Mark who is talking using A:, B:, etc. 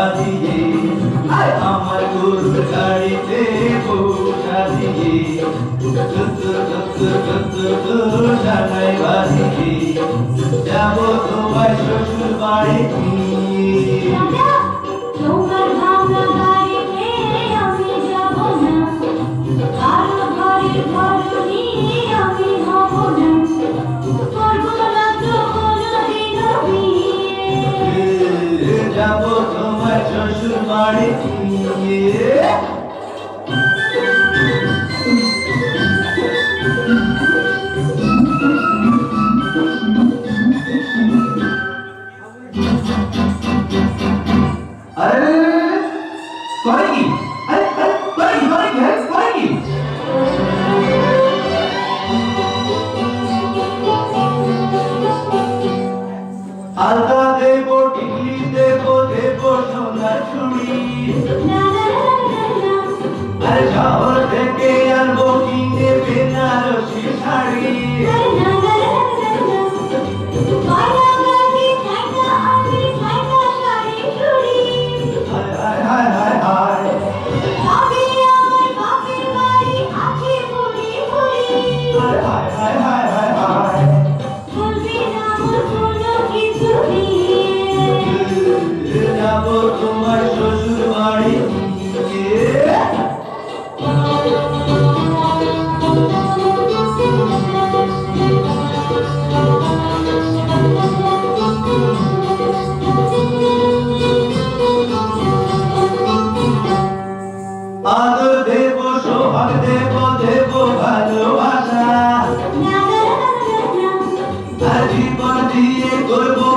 A: বাঁধিয়ে আমার গরু গাড়িতে বসা দিয়ে জানাই বাঁধিয়ে যাব তোমার শ্বশুর বাড়ি নিয়ে।
B: তোমার ভাঙা বাড়িতে আমি যাব না, কারো ঘরের ঘরনি আমি হব না, করব না তো কোনোদিনও বিয়ে।
A: যাব তোমার শ্বশুর বাড়ি নিয়ে। আরে করে কি? আরে করে কি? করে কি? করে কি? আলতা দেব, টিকলি দেব, দেব সোনার চুড়ি।
B: না না না না,
A: আরে শহর থেকে আনবো কিনে বেনারসি শাড়ি।
B: না না না না, গয়না গাটি চাইনা আমি চাইনা শাড়ি চুড়ি।
A: হায় হায় হায় হায় হায়।
B: তবে আমার বাপের বাড়ি আছে বুড়ি বুড়ি।
A: হায় হায় হায় হায় হায় হায়।
B: বলবি না আমার কোনো কিছু নিয়ে।
A: যাব তোমার শ্বশুর বাড়ি নিয়ে। আদর দেব, সোহাগ দেব, দেব ভালোবাসা।
B: না না না না,
A: আর জীবন দিয়ে করবো